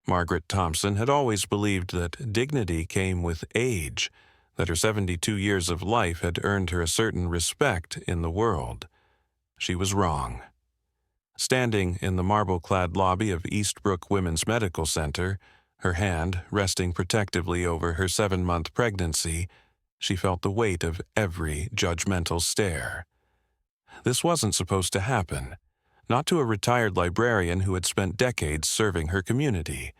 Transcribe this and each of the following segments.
Margaret Thompson had always believed that dignity came with age, that her 72 years of life had earned her a certain respect in the world. She was wrong. Standing in the marble-clad lobby of Eastbrook Women's Medical Center, her hand resting protectively over her 7-month pregnancy, she felt the weight of every judgmental stare. This wasn't supposed to happen. Not to a retired librarian who had spent decades serving her community.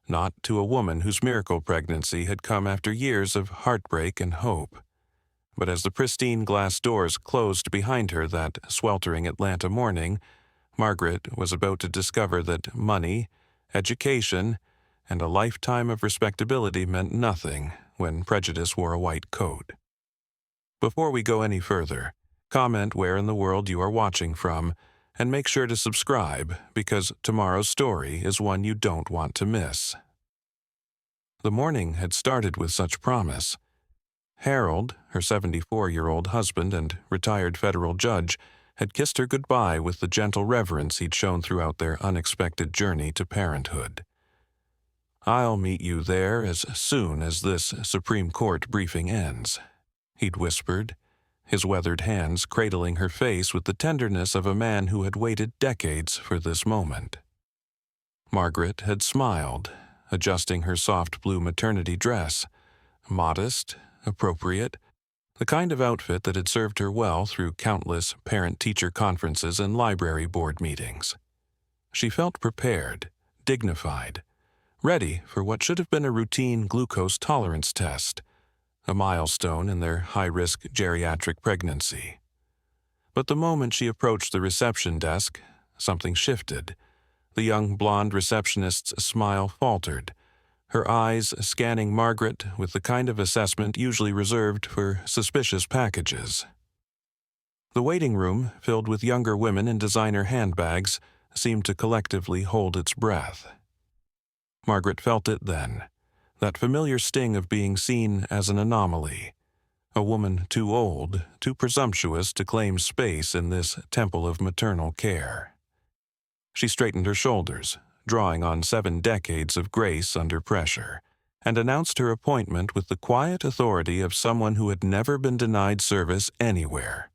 Not to a woman whose miracle pregnancy had come after years of heartbreak and hope. But as the pristine glass doors closed behind her that sweltering Atlanta morning, Margaret was about to discover that money, education, and a lifetime of respectability meant nothing when prejudice wore a white coat. Before we go any further, comment where in the world you are watching from, and make sure to subscribe because tomorrow's story is one you don't want to miss. The morning had started with such promise. Harold, her 74-year-old husband and retired federal judge, had kissed her goodbye with the gentle reverence he'd shown throughout their unexpected journey to parenthood. "I'll meet you there as soon as this Supreme Court briefing ends," he'd whispered, his weathered hands cradling her face with the tenderness of a man who had waited decades for this moment. Margaret had smiled, adjusting her soft blue maternity dress, modest, appropriate, the kind of outfit that had served her well through countless parent-teacher conferences and library board meetings. She felt prepared, dignified, ready for what should have been a routine glucose tolerance test, a milestone in their high-risk geriatric pregnancy. But the moment she approached the reception desk, something shifted. The young blonde receptionist's smile faltered, her eyes scanning Margaret with the kind of assessment usually reserved for suspicious packages. The waiting room, filled with younger women in designer handbags, seemed to collectively hold its breath. Margaret felt it then, that familiar sting of being seen as an anomaly, a woman too old, too presumptuous to claim space in this temple of maternal care. She straightened her shoulders, drawing on 7 decades of grace under pressure, and announced her appointment with the quiet authority of someone who had never been denied service anywhere.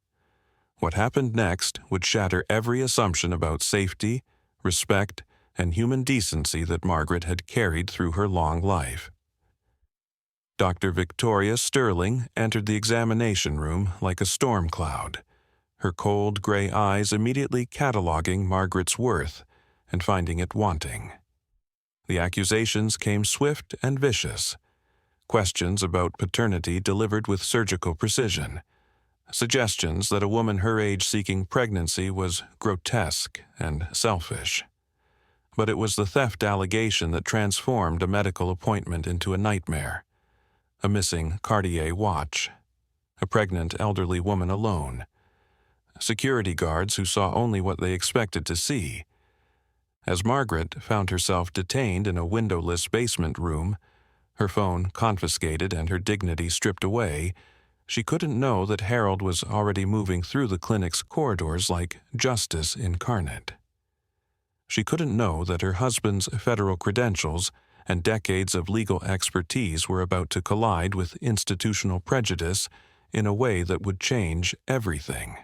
What happened next would shatter every assumption about safety, respect, and human decency that Margaret had carried through her long life. Dr. Victoria Sterling entered the examination room like a storm cloud, her cold gray eyes immediately cataloging Margaret's worth and finding it wanting. The accusations came swift and vicious, questions about paternity delivered with surgical precision, suggestions that a woman her age seeking pregnancy was grotesque and selfish. But it was the theft allegation that transformed a medical appointment into a nightmare. A missing Cartier watch, a pregnant elderly woman alone, security guards who saw only what they expected to see. As Margaret found herself detained in a windowless basement room, her phone confiscated and her dignity stripped away, she couldn't know that Harold was already moving through the clinic's corridors like justice incarnate. She couldn't know that her husband's federal credentials and decades of legal expertise were about to collide with institutional prejudice in a way that would change everything.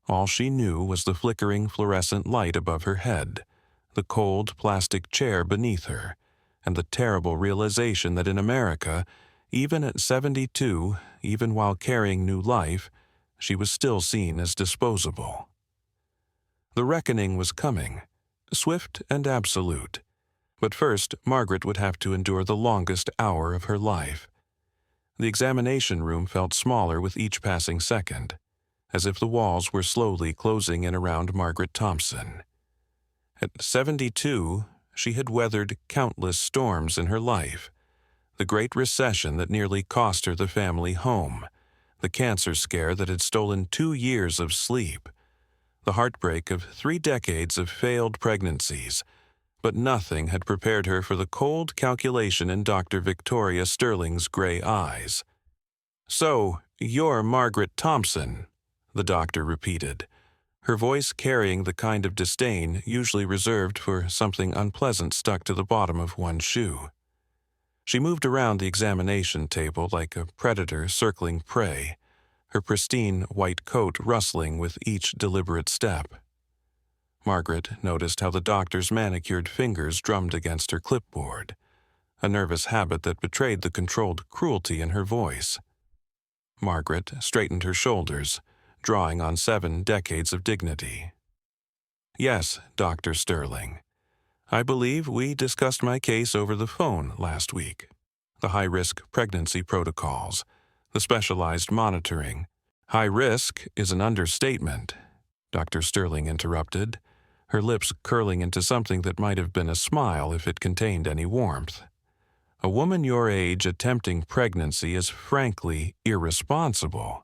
All she knew was the flickering fluorescent light above her head, the cold plastic chair beneath her, and the terrible realization that in America, even at 72, even while carrying new life, she was still seen as disposable. The reckoning was coming, swift and absolute. But first, Margaret would have to endure the longest hour of her life. The examination room felt smaller with each passing second, as if the walls were slowly closing in around Margaret Thompson. At 72, she had weathered countless storms in her life. The Great Recession that nearly cost her the family home, the cancer scare that had stolen 2 years of sleep, the heartbreak of 3 decades of failed pregnancies, but nothing had prepared her for the cold calculation in Dr. Victoria Sterling's gray eyes. "So, you're Margaret Thompson," the doctor repeated, her voice carrying the kind of disdain usually reserved for something unpleasant stuck to the bottom of one's shoe. She moved around the examination table like a predator circling prey, her pristine white coat rustling with each deliberate step. Margaret noticed how the doctor's manicured fingers drummed against her clipboard, a nervous habit that betrayed the controlled cruelty in her voice. Margaret straightened her shoulders, drawing on 7 decades of dignity. "Yes, Dr. Sterling. I believe we discussed my case over the phone last week. The high-risk pregnancy protocols, the specialized monitoring." "High risk is an understatement," Dr. Sterling interrupted, her lips curling into something that might have been a smile if it contained any warmth. "A woman your age attempting pregnancy is frankly irresponsible.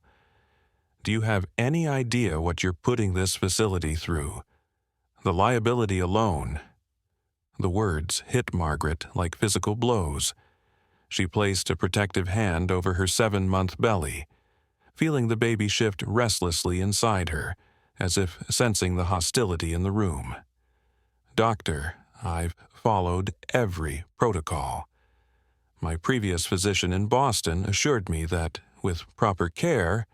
Do you have any idea what you're putting this facility through? The liability alone." The words hit Margaret like physical blows. She placed a protective hand over her 7-month belly, feeling the baby shift restlessly inside her, as if sensing the hostility in the room. "Doctor, I've followed every protocol. My previous physician in Boston assured me that, with proper care—"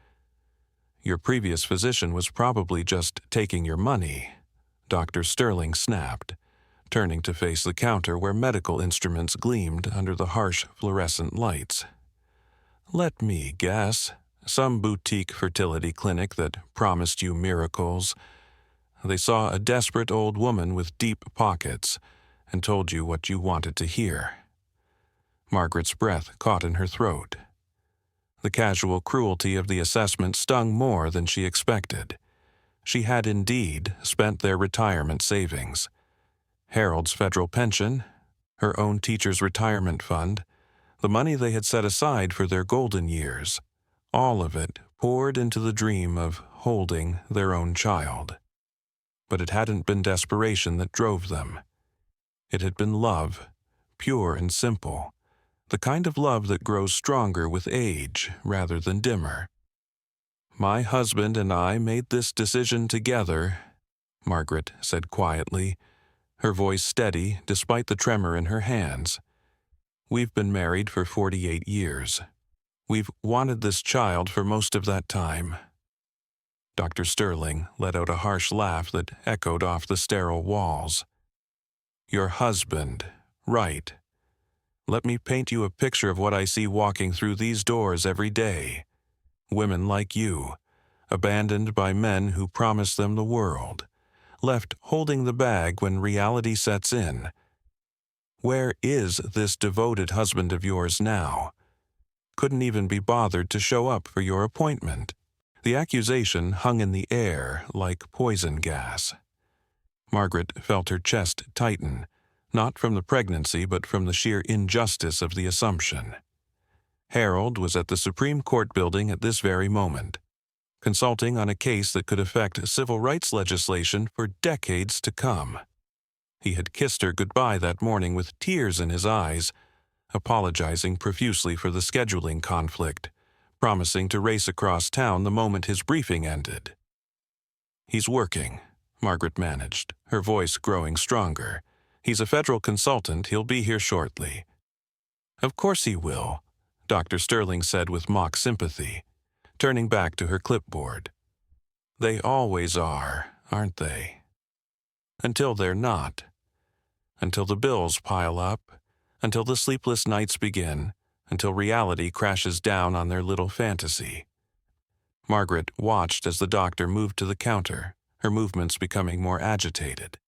"Your previous physician was probably just taking your money," Dr. Sterling snapped, turning to face the counter where medical instruments gleamed under the harsh fluorescent lights. "Let me guess. Some boutique fertility clinic that promised you miracles. They saw a desperate old woman with deep pockets and told you what you wanted to hear." Margaret's breath caught in her throat. The casual cruelty of the assessment stung more than she expected. She had indeed spent their retirement savings. Harold's federal pension, her own teacher's retirement fund, the money they had set aside for their golden years, all of it poured into the dream of holding their own child. But it hadn't been desperation that drove them. It had been love, pure and simple, the kind of love that grows stronger with age rather than dimmer. "My husband and I made this decision together," Margaret said quietly, her voice steady despite the tremor in her hands. "We've been married for 48 years. We've wanted this child for most of that time." Dr. Sterling let out a harsh laugh that echoed off the sterile walls. "Your husband, right. Let me paint you a picture of what I see walking through these doors every day. Women like you, abandoned by men who promise them the world, left holding the bag when reality sets in. Where is this devoted husband of yours now? Couldn't even be bothered to show up for your appointment." The accusation hung in the air like poison gas. Margaret felt her chest tighten, not from the pregnancy but from the sheer injustice of the assumption. Harold was at the Supreme Court building at this very moment, consulting on a case that could affect civil rights legislation for decades to come. He had kissed her goodbye that morning with tears in his eyes, apologizing profusely for the scheduling conflict, promising to race across town the moment his briefing ended. "He's working," Margaret managed, her voice growing stronger. "He's a federal consultant. He'll be here shortly." "Of course he will," Dr. Sterling said with mock sympathy, turning back to her clipboard. "They always are, aren't they? Until they're not. Until the bills pile up, until the sleepless nights begin, until reality crashes down on their little fantasy." Margaret watched as the doctor moved to the counter, her movements becoming more agitated.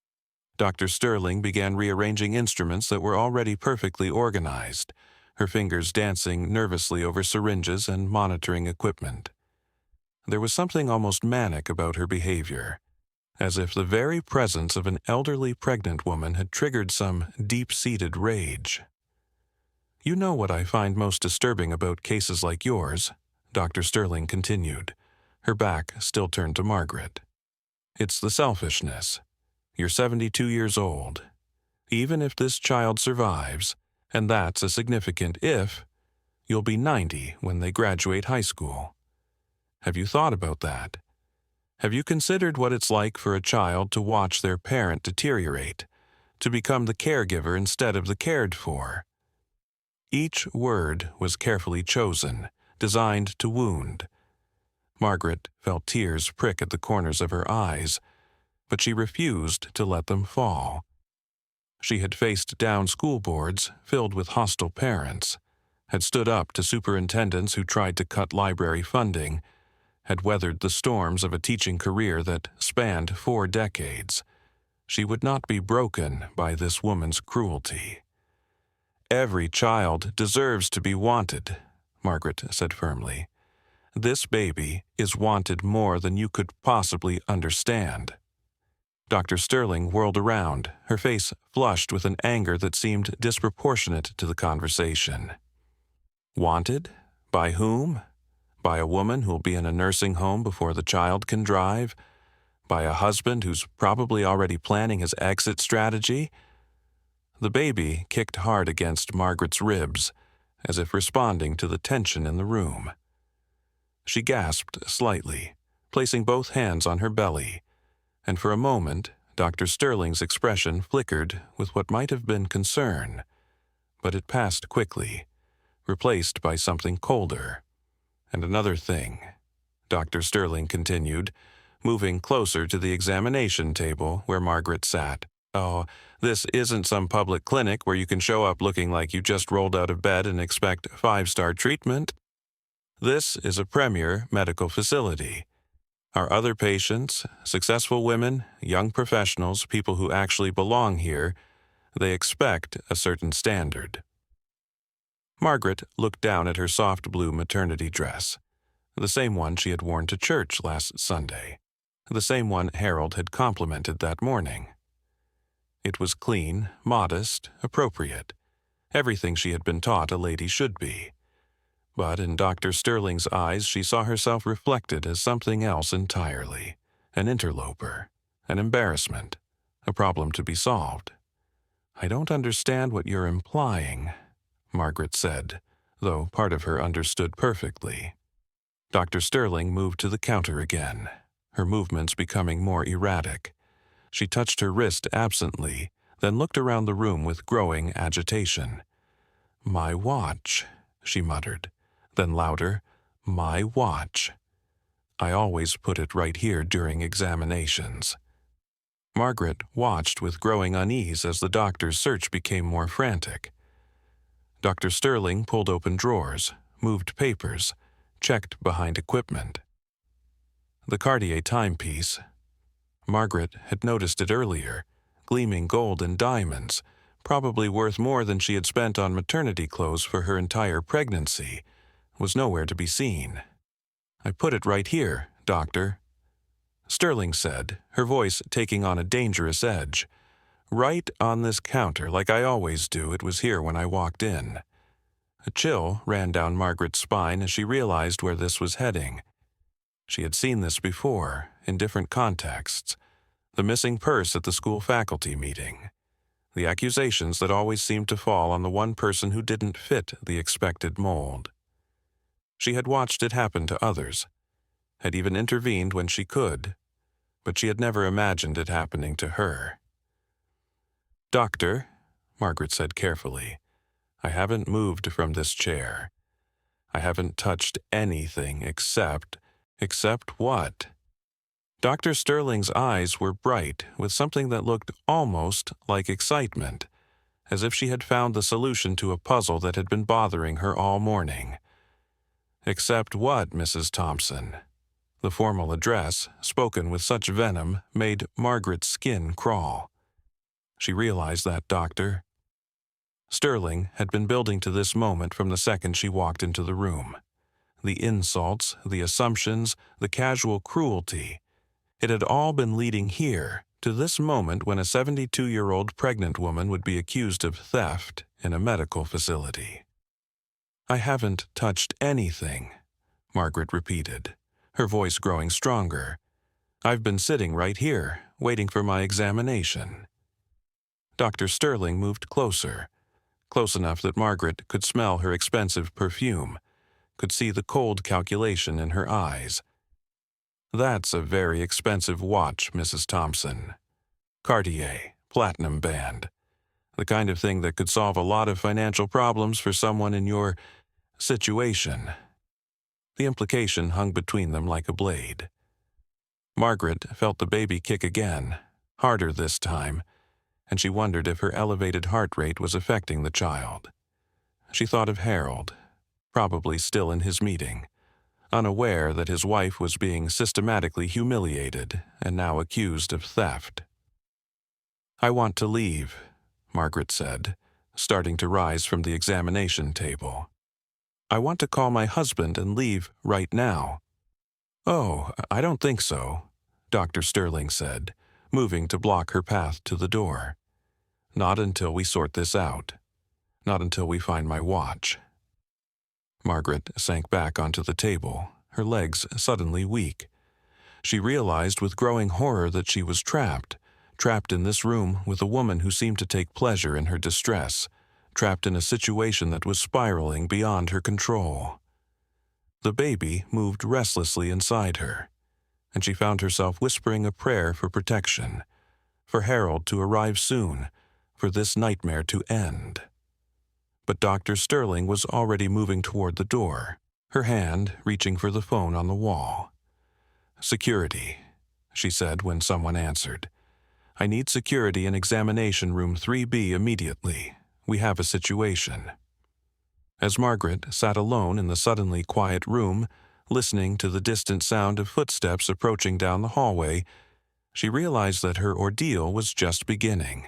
Dr. Sterling began rearranging instruments that were already perfectly organized, her fingers dancing nervously over syringes and monitoring equipment. There was something almost manic about her behavior, as if the very presence of an elderly pregnant woman had triggered some deep-seated rage. "You know what I find most disturbing about cases like yours," Dr. Sterling continued, her back still turned to Margaret. "It's the selfishness. You're 72 years old. Even if this child survives, and that's a significant if, you'll be 90 when they graduate high school. Have you thought about that? Have you considered what it's like for a child to watch their parent deteriorate, to become the caregiver instead of the cared for? Each word was carefully chosen, designed to wound. Margaret felt tears prick at the corners of her eyes, but she refused to let them fall. She had faced down school boards filled with hostile parents, had stood up to superintendents who tried to cut library funding, had weathered the storms of a teaching career that spanned 4 decades. She would not be broken by this woman's cruelty. "Every child deserves to be wanted," Margaret said firmly. "This baby is wanted more than you could possibly understand." Dr. Sterling whirled around, her face flushed with an anger that seemed disproportionate to the conversation. "Wanted? By whom? By a woman who'll be in a nursing home before the child can drive? By a husband who's probably already planning his exit strategy?" The baby kicked hard against Margaret's ribs, as if responding to the tension in the room. She gasped slightly, placing both hands on her belly, and for a moment Dr. Sterling's expression flickered with what might have been concern, but it passed quickly, replaced by something colder. "And another thing," Dr. Sterling continued, moving closer to the examination table where Margaret sat. "Oh, this isn't some public clinic where you can show up looking like you just rolled out of bed and expect 5-star treatment. This is a premier medical facility. Our other patients, successful women, young professionals, people who actually belong here, they expect a certain standard." Margaret looked down at her soft blue maternity dress, the same one she had worn to church last Sunday, the same one Harold had complimented that morning. It was clean, modest, appropriate, everything she had been taught a lady should be. But in Dr. Sterling's eyes she saw herself reflected as something else entirely, an interloper, an embarrassment, a problem to be solved. "I don't understand what you're implying," Margaret said, though part of her understood perfectly. Dr. Sterling moved to the counter again, her movements becoming more erratic. She touched her wrist absently, then looked around the room with growing agitation. "My watch," she muttered, then louder, "My watch. I always put it right here during examinations." Margaret watched with growing unease as the doctor's search became more frantic. Dr. Sterling pulled open drawers, moved papers, checked behind equipment. The Cartier timepiece. Margaret had noticed it earlier, gleaming gold and diamonds, probably worth more than she had spent on maternity clothes for her entire pregnancy, was nowhere to be seen. "I put it right here, Doctor," Sterling said, her voice taking on a dangerous edge. "Right on this counter, like I always do. It was here when I walked in." A chill ran down Margaret's spine as she realized where this was heading. She had seen this before, in different contexts. The missing purse at the school faculty meeting. The accusations that always seemed to fall on the one person who didn't fit the expected mold. She had watched it happen to others, had even intervened when she could, but she had never imagined it happening to her. "Doctor," Margaret said carefully, "I haven't moved from this chair. I haven't touched anything except what?" Dr. Sterling's eyes were bright with something that looked almost like excitement, as if she had found the solution to a puzzle that had been bothering her all morning. "Except what, Mrs. Thompson?" The formal address, spoken with such venom, made Margaret's skin crawl. She realized that doctor. Sterling had been building to this moment from the second she walked into the room. The insults, the assumptions, the casual cruelty. It had all been leading here, to this moment when a 72-year-old pregnant woman would be accused of theft in a medical facility. "I haven't touched anything," Margaret repeated, her voice growing stronger. "I've been sitting right here, waiting for my examination." Dr. Sterling moved closer, close enough that Margaret could smell her expensive perfume, could see the cold calculation in her eyes. "That's a very expensive watch, Mrs. Thompson. Cartier, platinum band. The kind of thing that could solve a lot of financial problems for someone in your situation." The implication hung between them like a blade. Margaret felt the baby kick again, harder this time, and she wondered if her elevated heart rate was affecting the child. She thought of Harold, probably still in his meeting, unaware that his wife was being systematically humiliated and now accused of theft. "I want to leave," Margaret said, starting to rise from the examination table. "I want to call my husband and leave right now." "Oh, I don't think so," Dr. Sterling said, moving to block her path to the door. "Not until we sort this out. Not until we find my watch." Margaret sank back onto the table, her legs suddenly weak. She realized with growing horror that she was trapped in this room with a woman who seemed to take pleasure in her distress, trapped in a situation that was spiraling beyond her control. The baby moved restlessly inside her, and she found herself whispering a prayer for protection, for Harold to arrive soon, for this nightmare to end. But Dr. Sterling was already moving toward the door, her hand reaching for the phone on the wall. "Security," she said when someone answered. "I need security in examination room 3B immediately. We have a situation." As Margaret sat alone in the suddenly quiet room, listening to the distant sound of footsteps approaching down the hallway, she realized that her ordeal was just beginning.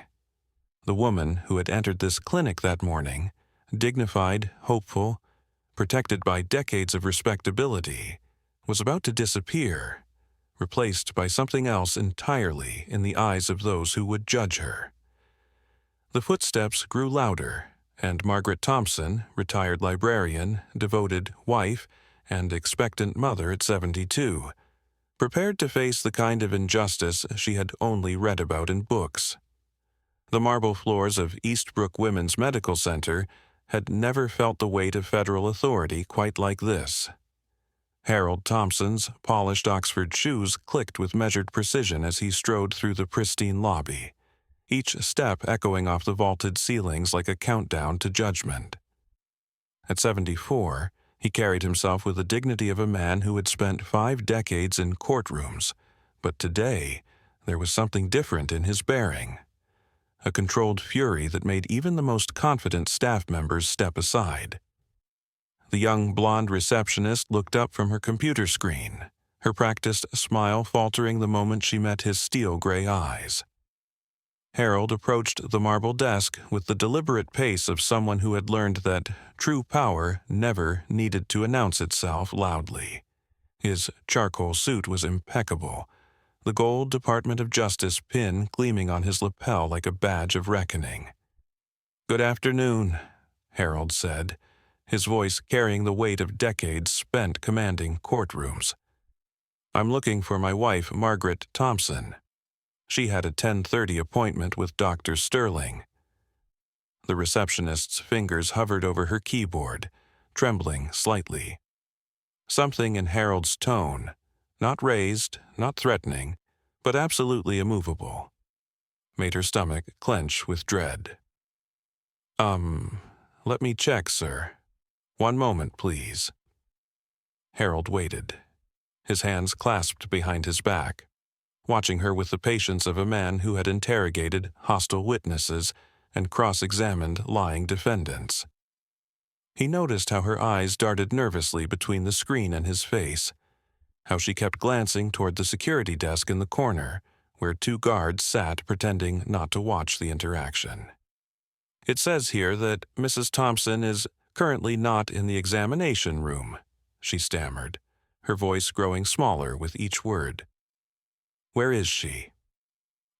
The woman who had entered this clinic that morning, dignified, hopeful, protected by decades of respectability, was about to disappear, replaced by something else entirely in the eyes of those who would judge her. The footsteps grew louder, and Margaret Thompson, retired librarian, devoted wife, and expectant mother at 72, prepared to face the kind of injustice she had only read about in books. The marble floors of Eastbrook Women's Medical Center had never felt the weight of federal authority quite like this. Harold Thompson's polished Oxford shoes clicked with measured precision as he strode through the pristine lobby, each step echoing off the vaulted ceilings like a countdown to judgment. At 74, he carried himself with the dignity of a man who had spent 5 decades in courtrooms, but today there was something different in his bearing. A controlled fury that made even the most confident staff members step aside. The young blonde receptionist looked up from her computer screen, her practiced smile faltering the moment she met his steel-gray eyes. Harold approached the marble desk with the deliberate pace of someone who had learned that true power never needed to announce itself loudly. His charcoal suit was impeccable, the gold Department of Justice pin gleaming on his lapel like a badge of reckoning. "Good afternoon," Harold said, his voice carrying the weight of decades spent commanding courtrooms. "I'm looking for my wife, Margaret Thompson. She had a 10:30 appointment with Dr. Sterling." The receptionist's fingers hovered over her keyboard, trembling slightly. Something in Harold's tone, not raised, not threatening, but absolutely immovable, made her stomach clench with dread. Let me check, sir. One moment, please." Harold waited, his hands clasped behind his back, watching her with the patience of a man who had interrogated hostile witnesses and cross-examined lying defendants. He noticed how her eyes darted nervously between the screen and his face, how she kept glancing toward the security desk in the corner, where 2 guards sat pretending not to watch the interaction. "It says here that Mrs. Thompson is currently not in the examination room," she stammered, her voice growing smaller with each word. "Where is she?"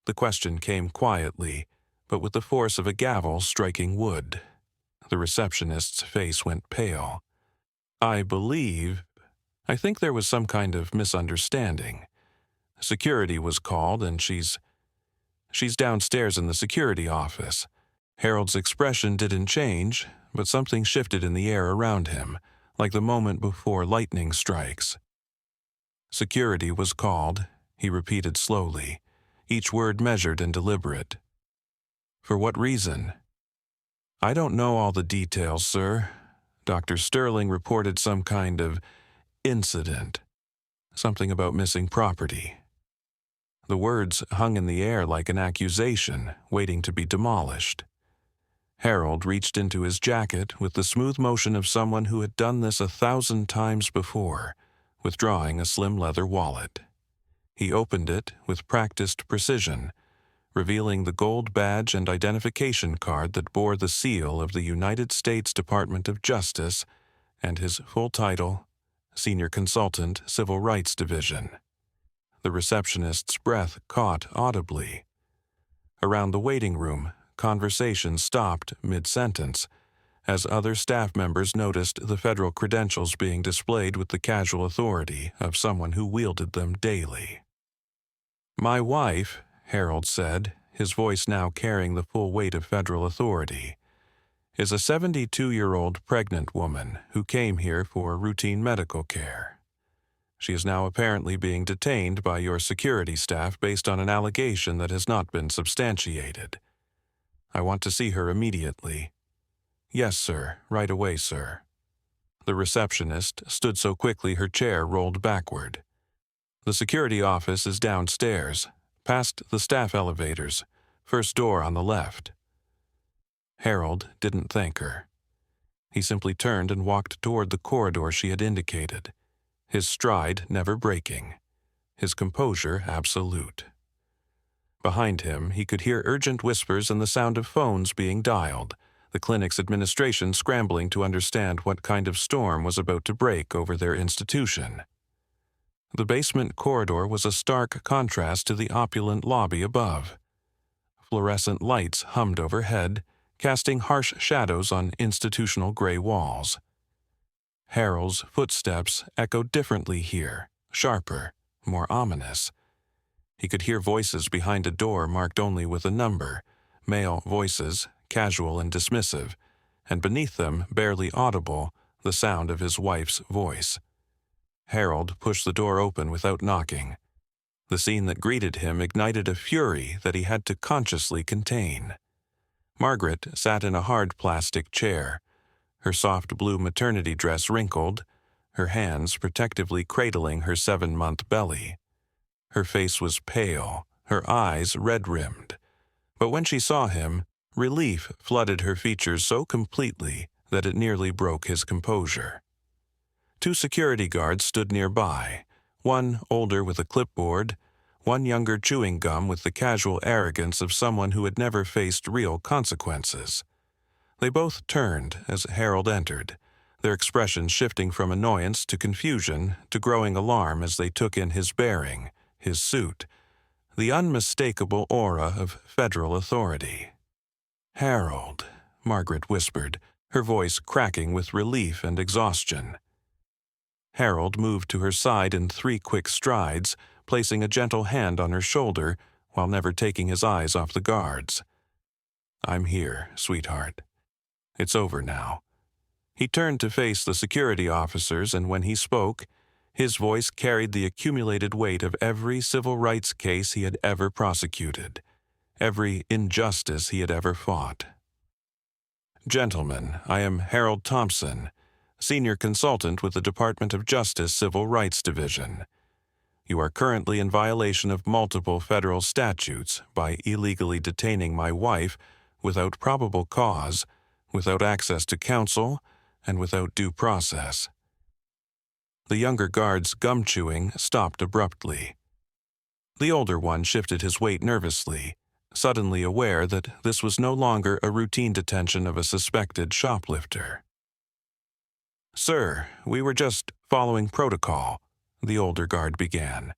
The question came quietly, but with the force of a gavel striking wood. The receptionist's face went pale. I think there was some kind of misunderstanding. Security was called, and she's downstairs in the security office." Harold's expression didn't change, but something shifted in the air around him, like the moment before lightning strikes. Security was called, he repeated slowly, each word measured and deliberate. For what reason? I don't know all the details, sir. Dr. Sterling reported some kind of incident. Something about missing property. The words hung in the air like an accusation, waiting to be demolished. Harold reached into his jacket with the smooth motion of someone who had done this 1,000 times before, withdrawing a slim leather wallet. He opened it with practiced precision, revealing the gold badge and identification card that bore the seal of the United States Department of Justice and his full title, Senior Consultant, Civil Rights Division. The receptionist's breath caught audibly. Around the waiting room, conversation stopped mid-sentence, as other staff members noticed the federal credentials being displayed with the casual authority of someone who wielded them daily. My wife, Harold said, his voice now carrying the full weight of federal authority, is a 72-year-old pregnant woman who came here for routine medical care. She is now apparently being detained by your security staff based on an allegation that has not been substantiated. I want to see her immediately. Yes, sir. Right away, sir. The receptionist stood so quickly her chair rolled backward. The security office is downstairs, past the staff elevators, first door on the left. Harold didn't thank her. He simply turned and walked toward the corridor she had indicated, his stride never breaking, his composure absolute. Behind him, he could hear urgent whispers and the sound of phones being dialed, the clinic's administration scrambling to understand what kind of storm was about to break over their institution. The basement corridor was a stark contrast to the opulent lobby above. Fluorescent lights hummed overhead, casting harsh shadows on institutional gray walls. Harold's footsteps echoed differently here, sharper, more ominous. He could hear voices behind a door marked only with a number, male voices, casual and dismissive, and beneath them, barely audible, the sound of his wife's voice. Harold pushed the door open without knocking. The scene that greeted him ignited a fury that he had to consciously contain. Margaret sat in a hard plastic chair, her soft blue maternity dress wrinkled, her hands protectively cradling her 7-month belly. Her face was pale, her eyes red-rimmed. But when she saw him, relief flooded her features so completely that it nearly broke his composure. 2 security guards stood nearby, one older with a clipboard, one younger chewing gum with the casual arrogance of someone who had never faced real consequences. They both turned as Harold entered, their expressions shifting from annoyance to confusion to growing alarm as they took in his bearing, his suit, the unmistakable aura of federal authority. "Harold," Margaret whispered, her voice cracking with relief and exhaustion. Harold moved to her side in 3 quick strides, placing a gentle hand on her shoulder while never taking his eyes off the guards. "I'm here, sweetheart. It's over now." He turned to face the security officers, and when he spoke, his voice carried the accumulated weight of every civil rights case he had ever prosecuted, every injustice he had ever fought. "Gentlemen, I am Harold Thompson, Senior Consultant with the Department of Justice Civil Rights Division. You are currently in violation of multiple federal statutes by illegally detaining my wife without probable cause, without access to counsel, and without due process." The younger guard's gum chewing stopped abruptly. The older one shifted his weight nervously, suddenly aware that this was no longer a routine detention of a suspected shoplifter. "Sir, we were just following protocol," the older guard began.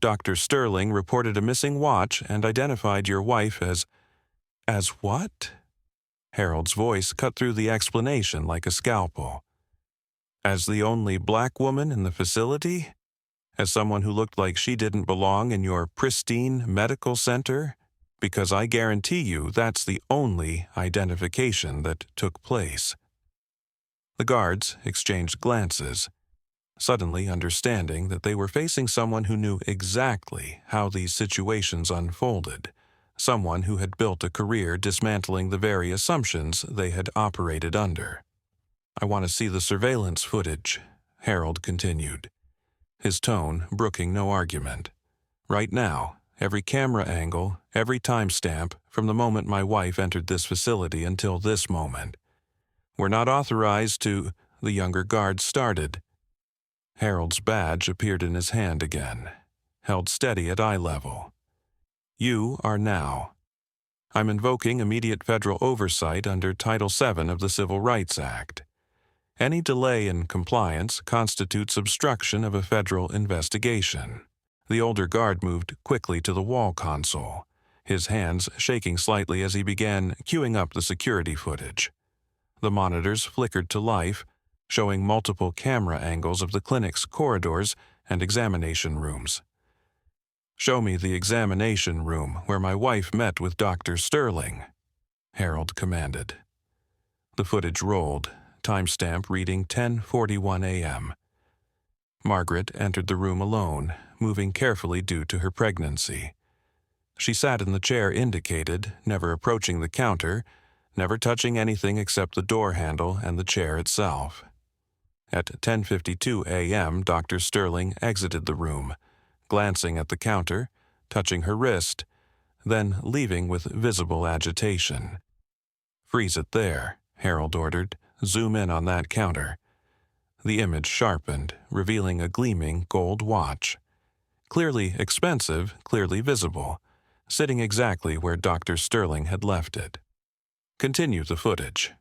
"Dr. Sterling reported a missing watch and identified your wife as—" "As what?" Harold's voice cut through the explanation like a scalpel. "As the only black woman in the facility? As someone who looked like she didn't belong in your pristine medical center? Because I guarantee you that's the only identification that took place." The guards exchanged glances. suddenly understanding that they were facing someone who knew exactly how these situations unfolded, someone who had built a career dismantling the very assumptions they had operated under. "I want to see the surveillance footage," Harold continued, his tone brooking no argument. "Right now, every camera angle, every timestamp, from the moment my wife entered this facility until this moment. We're not authorized to—" the younger guard started. Harold's badge appeared in his hand again, held steady at eye level. "You are now. I'm invoking immediate federal oversight under Title VII of the Civil Rights Act. Any delay in compliance constitutes obstruction of a federal investigation." The older guard moved quickly to the wall console, his hands shaking slightly as he began queuing up the security footage. The monitors flickered to life, showing multiple camera angles of the clinic's corridors and examination rooms. "Show me the examination room where my wife met with Dr. Sterling," Harold commanded. The footage rolled, timestamp reading 10:41 a.m. Margaret entered the room alone, moving carefully due to her pregnancy. She sat in the chair indicated, never approaching the counter, never touching anything except the door handle and the chair itself. At 10:52 a.m., Dr. Sterling exited the room, glancing at the counter, touching her wrist, then leaving with visible agitation. "Freeze it there," Harold ordered. "Zoom in on that counter." The image sharpened, revealing a gleaming gold watch. Clearly expensive, clearly visible, sitting exactly where Dr. Sterling had left it. Continue the footage.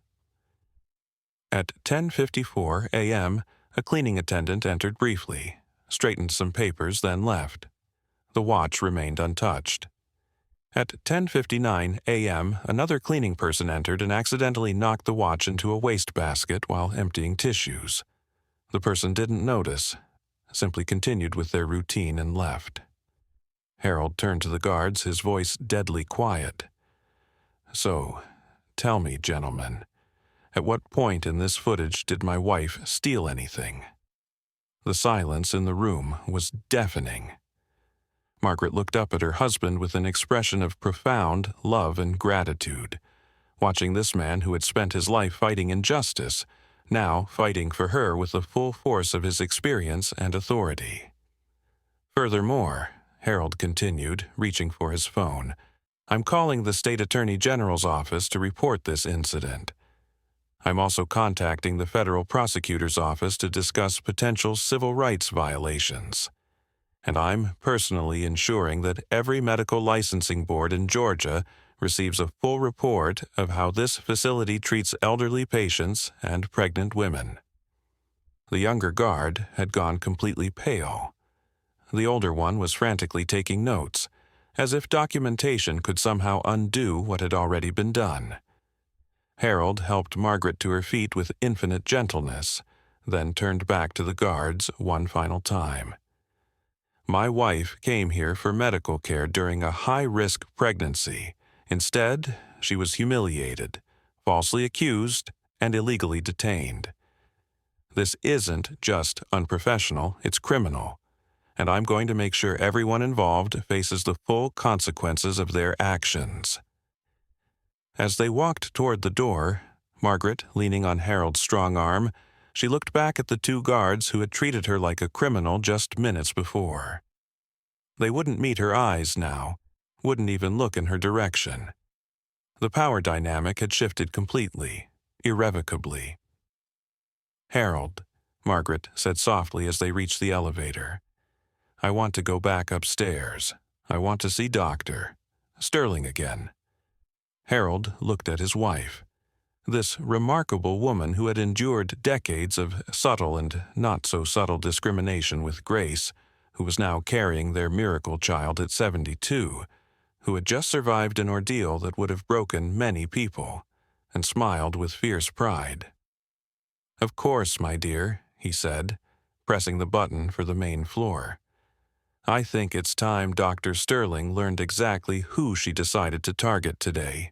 At 10:54 a.m., a cleaning attendant entered briefly, straightened some papers, then left. The watch remained untouched. At 10:59 a.m., another cleaning person entered and accidentally knocked the watch into a wastebasket while emptying tissues. The person didn't notice, simply continued with their routine and left. Harold turned to the guards, his voice deadly quiet. "So, tell me, gentlemen, at what point in this footage did my wife steal anything?" The silence in the room was deafening. Margaret looked up at her husband with an expression of profound love and gratitude, watching this man who had spent his life fighting injustice, now fighting for her with the full force of his experience and authority. "Furthermore," Harold continued, reaching for his phone, "I'm calling the State Attorney General's office to report this incident. I'm also contacting the Federal Prosecutor's Office to discuss potential civil rights violations. And I'm personally ensuring that every medical licensing board in Georgia receives a full report of how this facility treats elderly patients and pregnant women." The younger guard had gone completely pale. The older one was frantically taking notes, as if documentation could somehow undo what had already been done. Harold helped Margaret to her feet with infinite gentleness, then turned back to the guards one final time. "My wife came here for medical care during a high-risk pregnancy. Instead, she was humiliated, falsely accused, and illegally detained. This isn't just unprofessional, it's criminal, and I'm going to make sure everyone involved faces the full consequences of their actions." As they walked toward the door, Margaret leaning on Harold's strong arm, she looked back at the two guards who had treated her like a criminal just minutes before. They wouldn't meet her eyes now, wouldn't even look in her direction. The power dynamic had shifted completely, irrevocably. "Harold," Margaret said softly as they reached the elevator, "I want to go back upstairs. I want to see Dr. Sterling again." Harold looked at his wife, this remarkable woman who had endured decades of subtle and not-so-subtle discrimination with grace, who was now carrying their miracle child at 72, who had just survived an ordeal that would have broken many people, and smiled with fierce pride. "Of course, my dear," he said, pressing the button for the main floor. "I think it's time Dr. Sterling learned exactly who she decided to target today."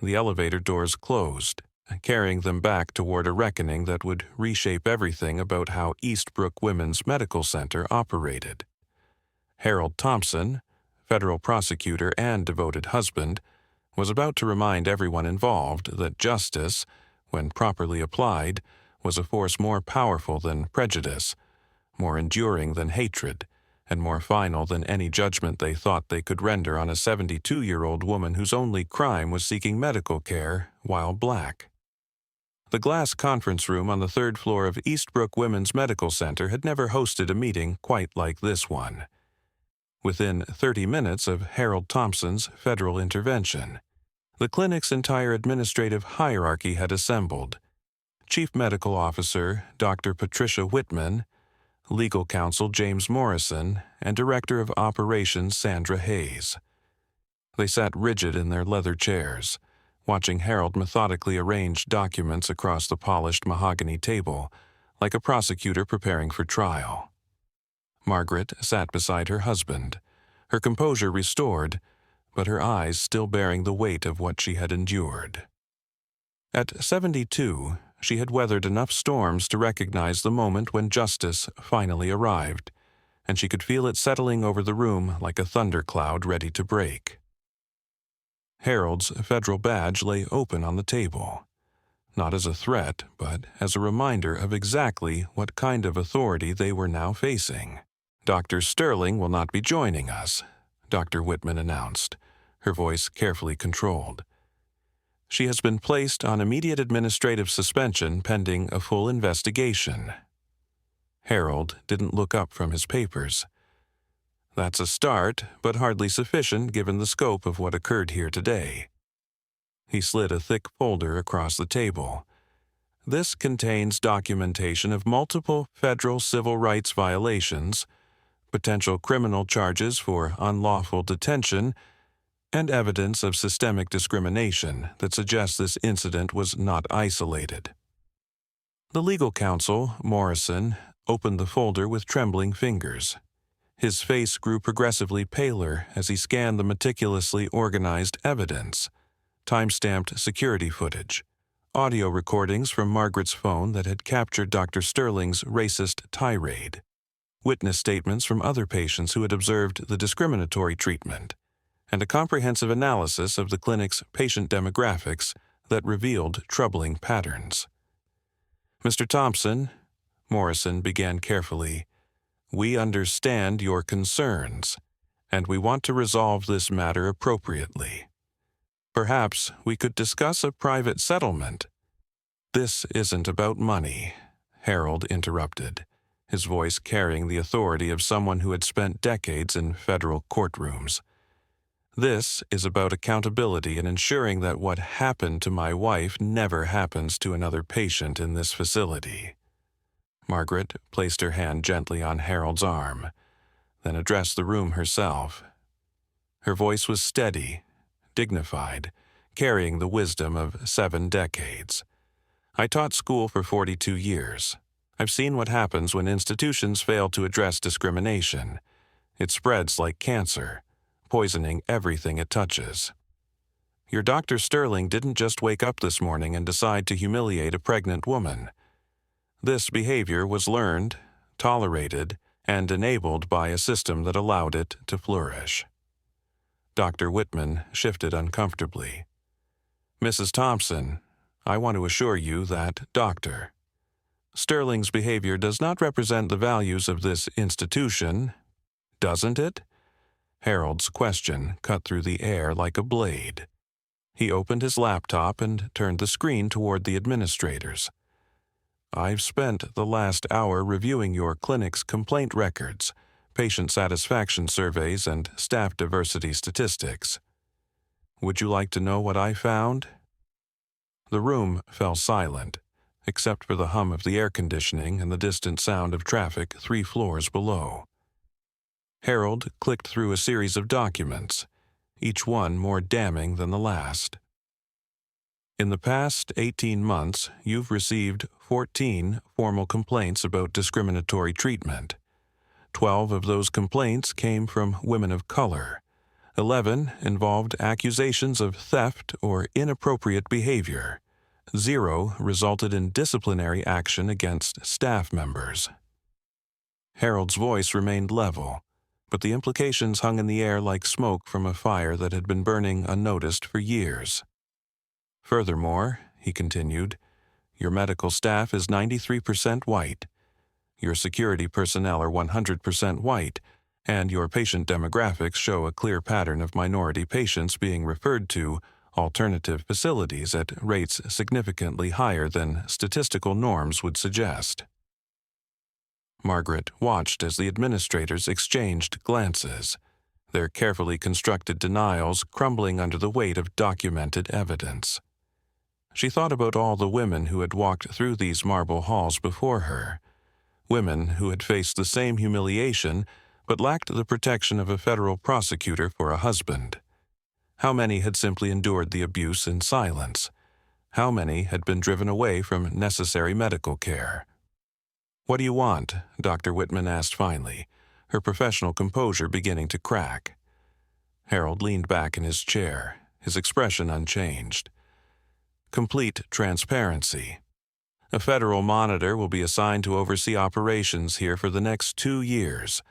The elevator doors closed, carrying them back toward a reckoning that would reshape everything about how Eastbrook Women's Medical Center operated. Harold Thompson, federal prosecutor and devoted husband, was about to remind everyone involved that justice, when properly applied, was a force more powerful than prejudice, more enduring than hatred, and more final than any judgment they thought they could render on a 72-year-old woman whose only crime was seeking medical care while black. The glass conference room on the third floor of Eastbrook Women's Medical Center had never hosted a meeting quite like this one. Within 30 minutes of Harold Thompson's federal intervention, the clinic's entire administrative hierarchy had assembled. Chief Medical Officer Dr. Patricia Whitman, Legal Counsel James Morrison, and Director of Operations Sandra Hayes. They sat rigid in their leather chairs, watching Harold methodically arrange documents across the polished mahogany table, like a prosecutor preparing for trial. Margaret sat beside her husband, her composure restored, but her eyes still bearing the weight of what she had endured. At 72, she had weathered enough storms to recognize the moment when justice finally arrived, and she could feel it settling over the room like a thundercloud ready to break. Harold's federal badge lay open on the table, not as a threat, but as a reminder of exactly what kind of authority they were now facing. "Dr. Sterling will not be joining us," Dr. Whitman announced, her voice carefully controlled. "She has been placed on immediate administrative suspension pending a full investigation." Harold didn't look up from his papers. That's a start, but hardly sufficient given the scope of what occurred here today. He slid a thick folder across the table. This contains documentation of multiple federal civil rights violations, potential criminal charges for unlawful detention, and evidence of systemic discrimination that suggests this incident was not isolated. The legal counsel, Morrison, opened the folder with trembling fingers. His face grew progressively paler as he scanned the meticulously organized evidence, time-stamped security footage, audio recordings from Margaret's phone that had captured Dr. Sterling's racist tirade, witness statements from other patients who had observed the discriminatory treatment, and a comprehensive analysis of the clinic's patient demographics that revealed troubling patterns. "Mr. Thompson," Morrison began carefully, "we understand your concerns, and we want to resolve this matter appropriately. Perhaps we could discuss a private settlement." "This isn't about money," Harold interrupted, his voice carrying the authority of someone who had spent decades in federal courtrooms. "This is about accountability and ensuring that what happened to my wife never happens to another patient in this facility." Margaret placed her hand gently on Harold's arm, then addressed the room herself. Her voice was steady, dignified, carrying the wisdom of 7 decades. "I taught school for 42 years. I've seen what happens when institutions fail to address discrimination. It spreads like cancer, poisoning everything it touches. Your Dr. Sterling didn't just wake up this morning and decide to humiliate a pregnant woman. This behavior was learned, tolerated, and enabled by a system that allowed it to flourish." Dr. Whitman shifted uncomfortably. "Mrs. Thompson, I want to assure you that, Doctor, Sterling's behavior does not represent the values of this institution, doesn't it?" Harold's question cut through the air like a blade. He opened his laptop and turned the screen toward the administrators. "I've spent the last hour reviewing your clinic's complaint records, patient satisfaction surveys, and staff diversity statistics. Would you like to know what I found?" The room fell silent, except for the hum of the air conditioning and the distant sound of traffic 3 floors below. Harold clicked through a series of documents, each one more damning than the last. "In the past 18 months, you've received 14 formal complaints about discriminatory treatment. 12 of those complaints came from women of color. 11 involved accusations of theft or inappropriate behavior. 0 resulted in disciplinary action against staff members. Harold's voice remained level, but the implications hung in the air like smoke from a fire that had been burning unnoticed for years. Furthermore, he continued, your medical staff is 93% white. Your security personnel are 100% white, and your patient demographics show a clear pattern of minority patients being referred to alternative facilities at rates significantly higher than statistical norms would suggest. Margaret watched as the administrators exchanged glances, their carefully constructed denials crumbling under the weight of documented evidence. She thought about all the women who had walked through these marble halls before her, women who had faced the same humiliation but lacked the protection of a federal prosecutor for a husband. How many had simply endured the abuse in silence? How many had been driven away from necessary medical care? "What do you want?" Dr. Whitman asked finally, her professional composure beginning to crack. Harold leaned back in his chair, his expression unchanged. "Complete transparency. A federal monitor will be assigned to oversee operations here for the next 2 years.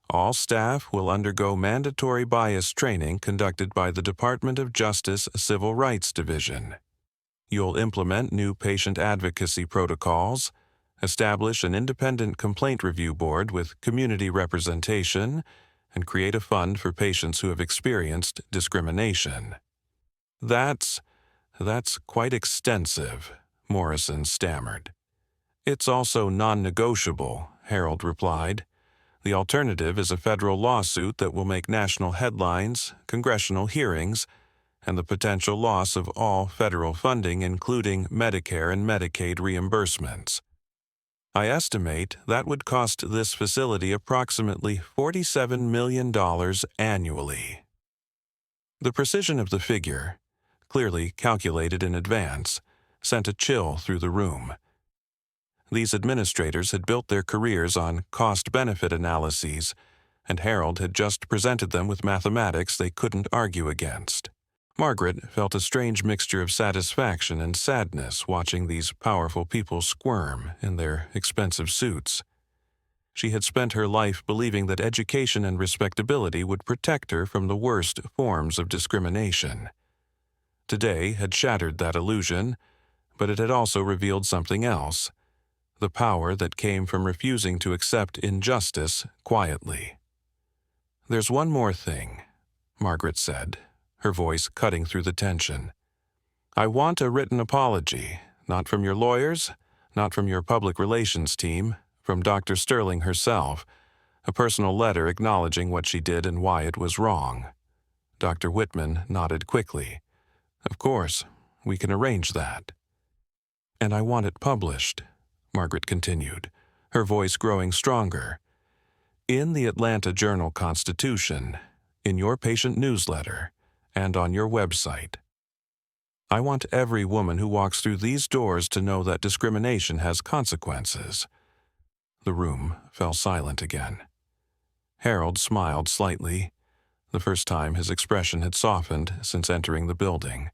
All staff will undergo mandatory bias training conducted by the Department of Justice Civil Rights Division. You'll implement new patient advocacy protocols, establish an independent complaint review board with community representation, and create a fund for patients who have experienced discrimination." That's quite extensive," Morrison stammered. "It's also non-negotiable," Harold replied. "The alternative is a federal lawsuit that will make national headlines, congressional hearings, and the potential loss of all federal funding, including Medicare and Medicaid reimbursements. I estimate that would cost this facility approximately $47 million annually." The precision of the figure, clearly calculated in advance, sent a chill through the room. These administrators had built their careers on cost-benefit analyses, and Harold had just presented them with mathematics they couldn't argue against. Margaret felt a strange mixture of satisfaction and sadness watching these powerful people squirm in their expensive suits. She had spent her life believing that education and respectability would protect her from the worst forms of discrimination. Today had shattered that illusion, but it had also revealed something else, the power that came from refusing to accept injustice quietly. "There's one more thing," Margaret said, her voice cutting through the tension. "I want a written apology, not from your lawyers, not from your public relations team, from Dr. Sterling herself, a personal letter acknowledging what she did and why it was wrong." Dr. Whitman nodded quickly. "Of course, we can arrange that." "And I want it published," Margaret continued, her voice growing stronger. "In the Atlanta Journal-Constitution, in your patient newsletter, and on your website. I want every woman who walks through these doors to know that discrimination has consequences." The room fell silent again. Harold smiled slightly, the first time his expression had softened since entering the building.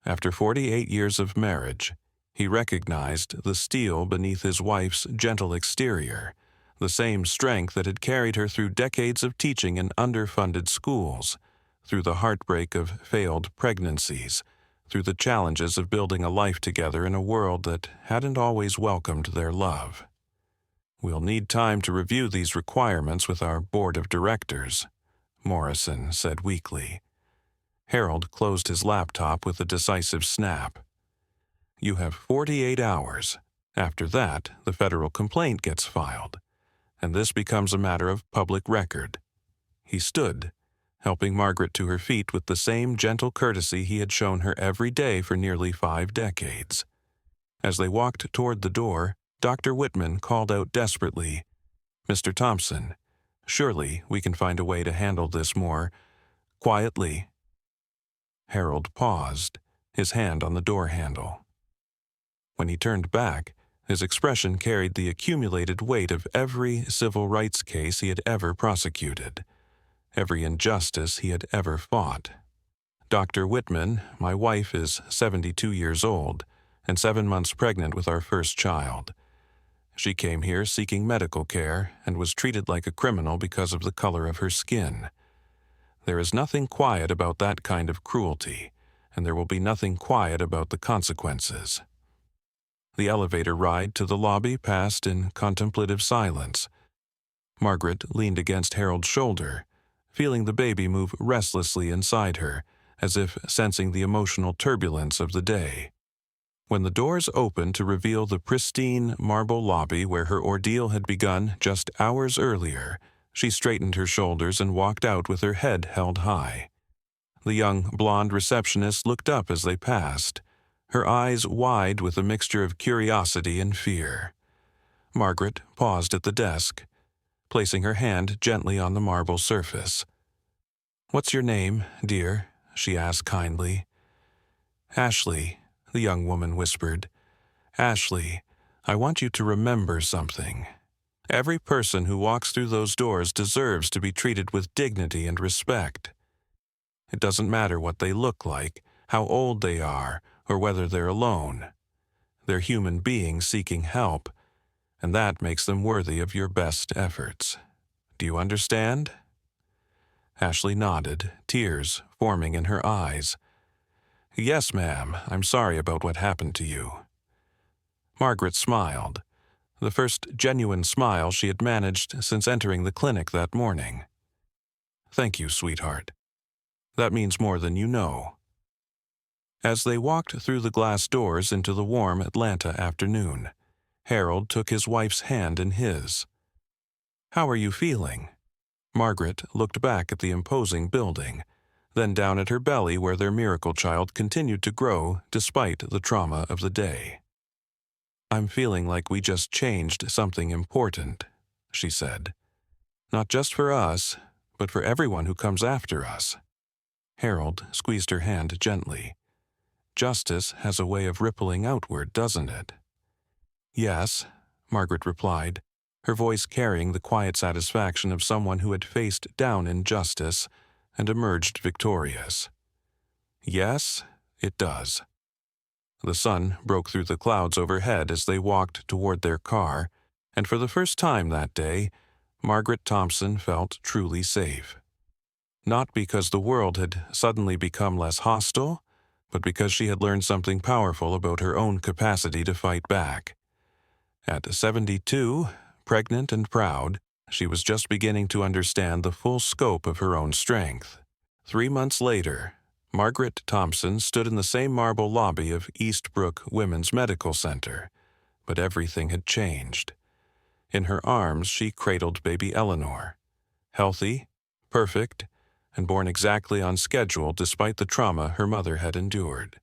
After 48 years of marriage, he recognized the steel beneath his wife's gentle exterior, the same strength that had carried her through decades of teaching in underfunded schools, through the heartbreak of failed pregnancies, through the challenges of building a life together in a world that hadn't always welcomed their love. "We'll need time to review these requirements with our board of directors," Morrison said weakly. Harold closed his laptop with a decisive snap. "You have 48 hours. After that, the federal complaint gets filed, and this becomes a matter of public record." He stood, helping Margaret to her feet with the same gentle courtesy he had shown her every day for nearly 5 decades. As they walked toward the door, Dr. Whitman called out desperately, "Mr. Thompson, surely we can find a way to handle this more quietly." Harold paused, his hand on the door handle. When he turned back, his expression carried the accumulated weight of every civil rights case he had ever prosecuted, every injustice he had ever fought. Dr. Whitman, my wife is 72 years old and 7 months pregnant with our first child. She came here seeking medical care and was treated like a criminal because of the color of her skin. There is nothing quiet about that kind of cruelty, and there will be nothing quiet about the consequences. The elevator ride to the lobby passed in contemplative silence. Margaret leaned against Harold's shoulder, feeling the baby move restlessly inside her, as if sensing the emotional turbulence of the day. When the doors opened to reveal the pristine marble lobby where her ordeal had begun just hours earlier, she straightened her shoulders and walked out with her head held high. The young blonde receptionist looked up as they passed, her eyes wide with a mixture of curiosity and fear. Margaret paused at the desk, placing her hand gently on the marble surface. "What's your name, dear?" she asked kindly. "Ashley," the young woman whispered. "Ashley, I want you to remember something. Every person who walks through those doors deserves to be treated with dignity and respect. It doesn't matter what they look like, how old they are, or whether they're alone. They're human beings seeking help, and that makes them worthy of your best efforts. Do you understand?" Ashley nodded, tears forming in her eyes. "Yes, ma'am, I'm sorry about what happened to you." Margaret smiled, the first genuine smile she had managed since entering the clinic that morning. "Thank you, sweetheart. That means more than you know." As they walked through the glass doors into the warm Atlanta afternoon, Harold took his wife's hand in his. "How are you feeling?" Margaret looked back at the imposing building, then down at her belly where their miracle child continued to grow despite the trauma of the day. "I'm feeling like we just changed something important," she said. "Not just for us, but for everyone who comes after us." Harold squeezed her hand gently. "Justice has a way of rippling outward, doesn't it?" "Yes," Margaret replied, her voice carrying the quiet satisfaction of someone who had faced down injustice and emerged victorious. "Yes, it does." The sun broke through the clouds overhead as they walked toward their car, and for the first time that day, Margaret Thompson felt truly safe. Not because the world had suddenly become less hostile, but because she had learned something powerful about her own capacity to fight back. At 72, pregnant and proud, she was just beginning to understand the full scope of her own strength. 3 months later, Margaret Thompson stood in the same marble lobby of Eastbrook Women's Medical Center, but everything had changed. In her arms, she cradled baby Eleanor, healthy, perfect, and born exactly on schedule despite the trauma her mother had endured.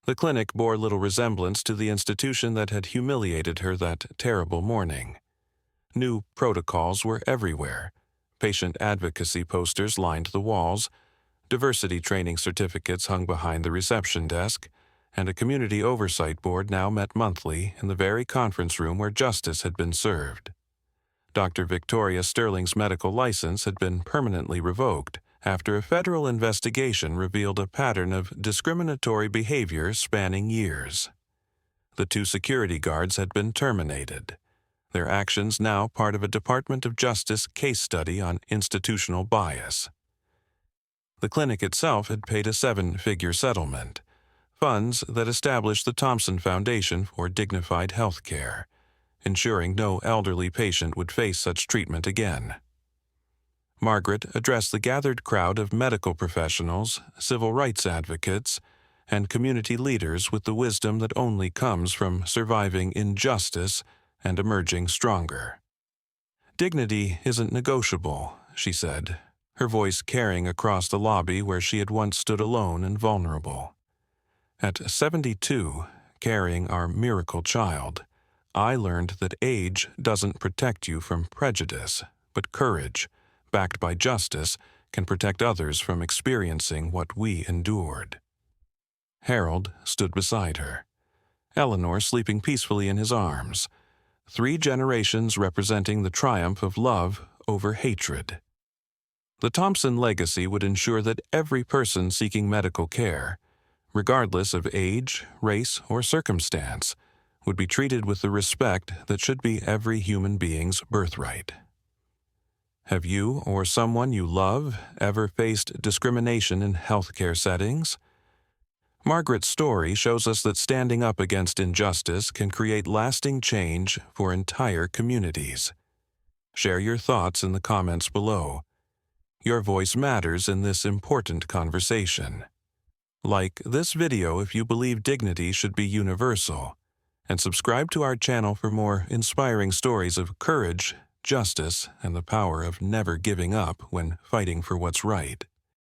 The clinic bore little resemblance to the institution that had humiliated her that terrible morning. New protocols were everywhere. Patient advocacy posters lined the walls, diversity training certificates hung behind the reception desk, and a community oversight board now met monthly in the very conference room where justice had been served. Dr. Victoria Sterling's medical license had been permanently revoked after a federal investigation revealed a pattern of discriminatory behavior spanning years. The 2 security guards had been terminated, their actions now part of a Department of Justice case study on institutional bias. The clinic itself had paid a 7-figure settlement, funds that established the Thompson Foundation for Dignified Health Care, ensuring no elderly patient would face such treatment again. Margaret addressed the gathered crowd of medical professionals, civil rights advocates, and community leaders with the wisdom that only comes from surviving injustice and emerging stronger. "Dignity isn't negotiable," she said, her voice carrying across the lobby where she had once stood alone and vulnerable. "At 72, carrying our miracle child, I learned that age doesn't protect you from prejudice, but courage, backed by justice, can protect others from experiencing what we endured." Harold stood beside her, Eleanor sleeping peacefully in his arms, 3 generations representing the triumph of love over hatred. The Thompson legacy would ensure that every person seeking medical care, regardless of age, race, or circumstance, would be treated with the respect that should be every human being's birthright. Have you or someone you love ever faced discrimination in healthcare settings? Margaret's story shows us that standing up against injustice can create lasting change for entire communities. Share your thoughts in the comments below. Your voice matters in this important conversation. Like this video if you believe dignity should be universal, and subscribe to our channel for more inspiring stories of courage, justice, and the power of never giving up when fighting for what's right.